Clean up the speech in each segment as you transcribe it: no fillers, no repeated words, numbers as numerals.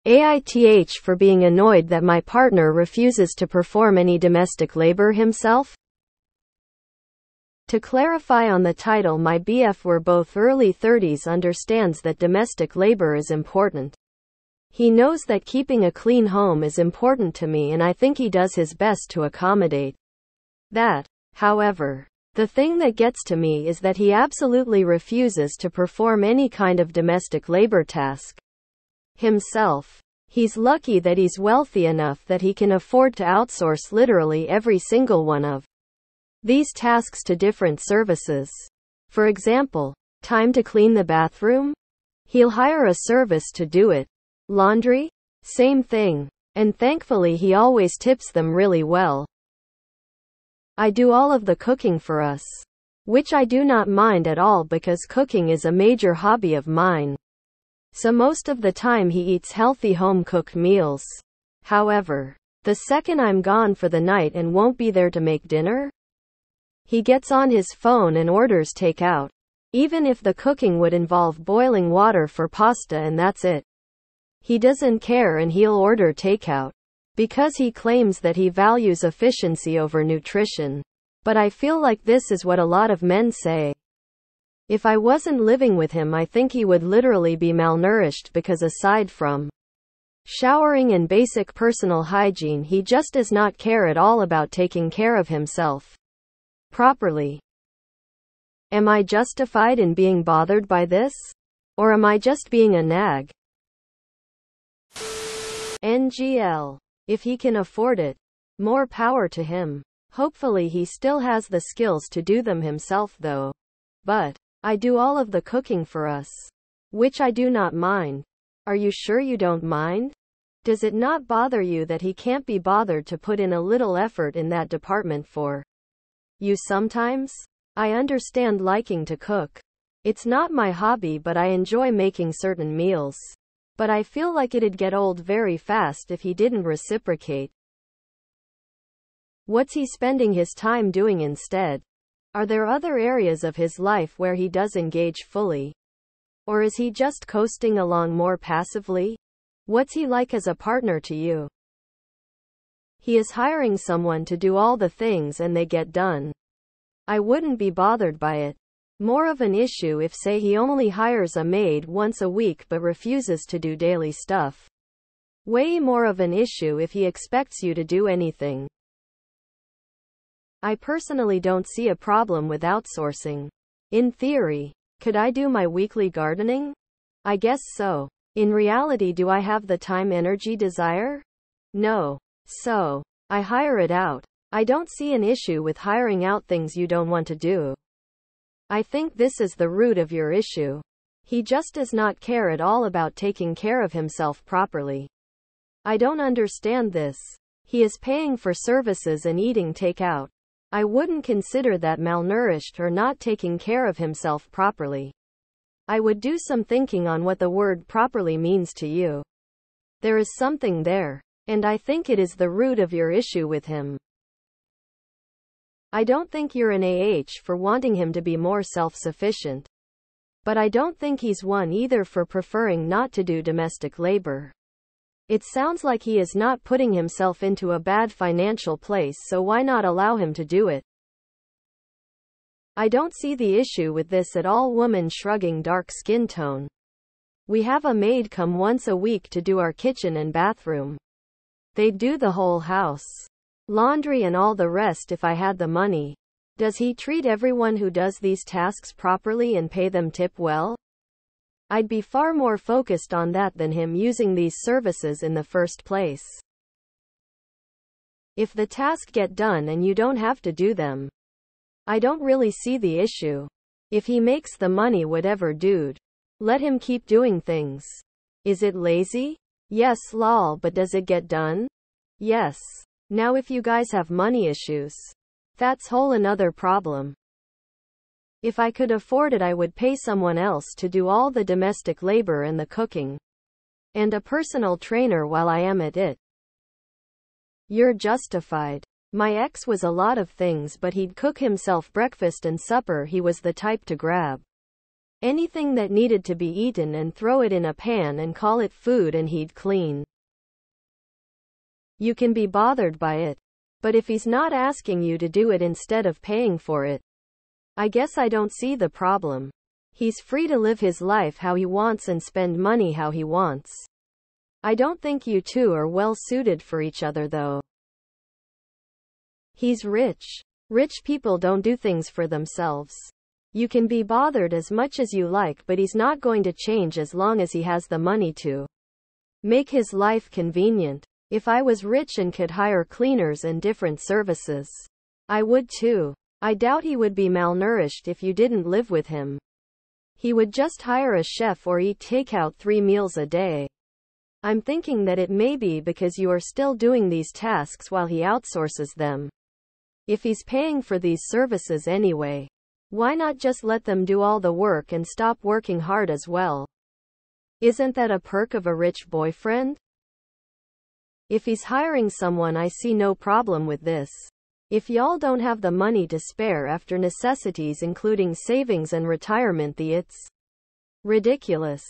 AITH for being annoyed that my partner refuses to perform any domestic labor himself? To clarify on the title, my BF, we're both early 30s, understands that domestic labor is important. He knows that keeping a clean home is important to me, and I think he does his best to accommodate that. However, the thing that gets to me is that he absolutely refuses to perform any kind of domestic labor task himself. He's lucky that he's wealthy enough that he can afford to outsource literally every single one of these tasks to different services. For example, time to clean the bathroom? He'll hire a service to do it. Laundry? Same thing. And thankfully he always tips them really well. I do all of the cooking for us, which I do not mind at all because cooking is a major hobby of mine. So most of the time he eats healthy home-cooked meals. However, the second I'm gone for the night and won't be there to make dinner, he gets on his phone and orders takeout, even if the cooking would involve boiling water for pasta and that's it. He doesn't care and he'll order takeout because he claims that he values efficiency over nutrition. But I feel like this is what a lot of men say. If I wasn't living with him, I think he would literally be malnourished because aside from showering and basic personal hygiene, he just does not care at all about taking care of himself properly. Am I justified in being bothered by this? Or am I just being a nag? NGL. If he can afford it, more power to him. Hopefully he still has the skills to do them himself though. But I do all of the cooking for us, which I do not mind. Are you sure you don't mind? Does it not bother you that he can't be bothered to put in a little effort in that department for you sometimes? I understand liking to cook. It's not my hobby, but I enjoy making certain meals. But I feel like it'd get old very fast if he didn't reciprocate. What's he spending his time doing instead? Are there other areas of his life where he does engage fully? Or is he just coasting along more passively? What's he like as a partner to you? He is hiring someone to do all the things and they get done. I wouldn't be bothered by it. More of an issue if, say, he only hires a maid once a week but refuses to do daily stuff. Way more of an issue if he expects you to do anything. I personally don't see a problem with outsourcing. In theory, could I do my weekly gardening? I guess so. In reality, do I have the time, energy, desire? No. So, I hire it out. I don't see an issue with hiring out things you don't want to do. I think this is the root of your issue. He just does not care at all about taking care of himself properly. I don't understand this. He is paying for services and eating takeout. I wouldn't consider that malnourished or not taking care of himself properly. I would do some thinking on what the word properly means to you. There is something there, and I think it is the root of your issue with him. I don't think you're an for wanting him to be more self-sufficient. But I don't think he's one either for preferring not to do domestic labor. It sounds like he is not putting himself into a bad financial place, so why not allow him to do it? I don't see the issue with this at all. Woman shrugging, dark skin tone. We have a maid come once a week to do our kitchen and bathroom. They'd do the whole house. Laundry and all the rest if I had the money. Does he treat everyone who does these tasks properly and pay them tip well? I'd be far more focused on that than him using these services in the first place. If the tasks get done and you don't have to do them, I don't really see the issue. If he makes the money, whatever, dude. Let him keep doing things. Is it lazy? Yes, lol, but does it get done? Yes. Now if you guys have money issues, that's whole another problem. If I could afford it, I would pay someone else to do all the domestic labor and the cooking. And a personal trainer while I am at it. You're justified. My ex was a lot of things, but he'd cook himself breakfast and supper. He was the type to grab Anything that needed to be eaten and throw it in a pan and call it food and he'd clean. You can be bothered by it. But if he's not asking you to do it instead of paying for it, I guess I don't see the problem. He's free to live his life how he wants and spend money how he wants. I don't think you two are well suited for each other though. He's rich. Rich people don't do things for themselves. You can be bothered as much as you like, but he's not going to change as long as he has the money to make his life convenient. If I was rich and could hire cleaners and different services, I would too. I doubt he would be malnourished if you didn't live with him. He would just hire a chef or eat takeout 3 meals a day. I'm thinking that it may be because you are still doing these tasks while he outsources them. If he's paying for these services anyway, why not just let them do all the work and stop working hard as well? Isn't that a perk of a rich boyfriend? If he's hiring someone, I see no problem with this. If y'all don't have the money to spare after necessities including savings and retirement, it's ridiculous.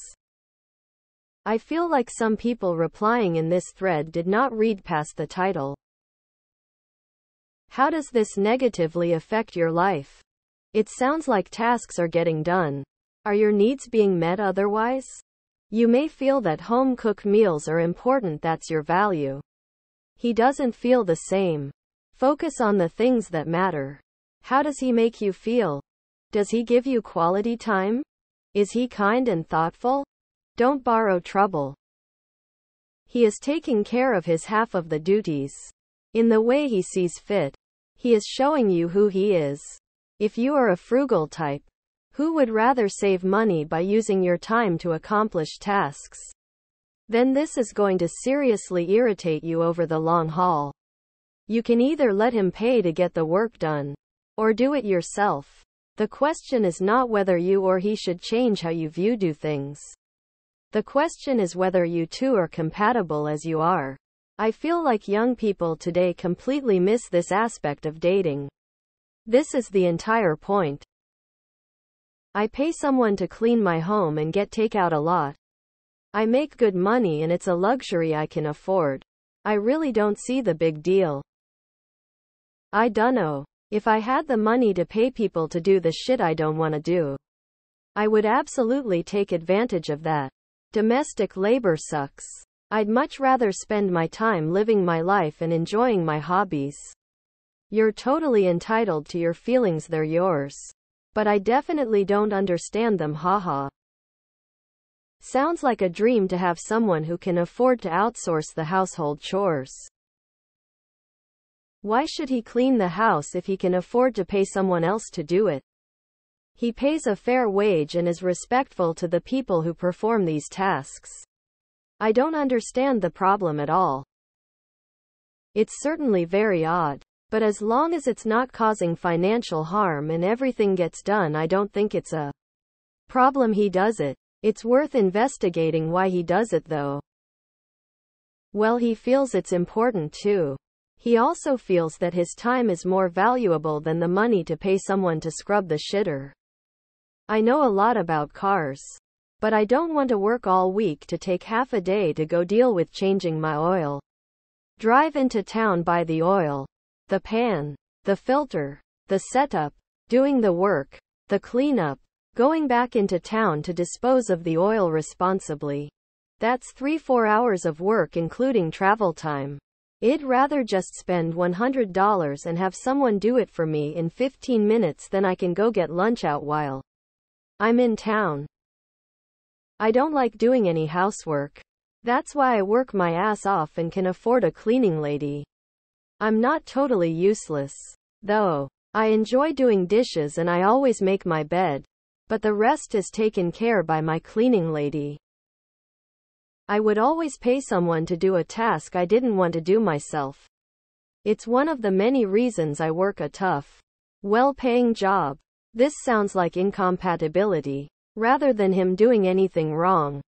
I feel like some people replying in this thread did not read past the title. How does this negatively affect your life? It sounds like tasks are getting done. Are your needs being met otherwise? You may feel that home-cooked meals are important, that's your value. He doesn't feel the same. Focus on the things that matter. How does he make you feel? Does he give you quality time? Is he kind and thoughtful? Don't borrow trouble. He is taking care of his half of the duties. In the way he sees fit. He is showing you who he is. If you are a frugal type, who would rather save money by using your time to accomplish tasks, then this is going to seriously irritate you over the long haul. You can either let him pay to get the work done, or do it yourself. The question is not whether you or he should change how you do things. The question is whether you two are compatible as you are. I feel like young people today completely miss this aspect of dating. This is the entire point. I pay someone to clean my home and get takeout a lot. I make good money and it's a luxury I can afford. I really don't see the big deal. I dunno. If I had the money to pay people to do the shit I don't want to do, I would absolutely take advantage of that. Domestic labor sucks. I'd much rather spend my time living my life and enjoying my hobbies. You're totally entitled to your feelings, they're yours. But I definitely don't understand them, haha. Sounds like a dream to have someone who can afford to outsource the household chores. Why should he clean the house if he can afford to pay someone else to do it? He pays a fair wage and is respectful to the people who perform these tasks. I don't understand the problem at all. It's certainly very odd. But as long as it's not causing financial harm and everything gets done, I don't think it's a problem he does it. It's worth investigating why he does it though. Well, he feels it's important too. He also feels that his time is more valuable than the money to pay someone to scrub the shitter. I know a lot about cars. But I don't want to work all week to take half a day to go deal with changing my oil. Drive into town, buy the oil, the pan, the filter, the setup, doing the work, the cleanup, going back into town to dispose of the oil responsibly. That's 3-4 hours of work including travel time. I'd rather just spend $100 and have someone do it for me in 15 minutes than I can go get lunch out while I'm in town. I don't like doing any housework. That's why I work my ass off and can afford a cleaning lady. I'm not totally useless, though. I enjoy doing dishes and I always make my bed, but the rest is taken care by my cleaning lady. I would always pay someone to do a task I didn't want to do myself. It's one of the many reasons I work a tough, well-paying job. This sounds like incompatibility, rather than him doing anything wrong.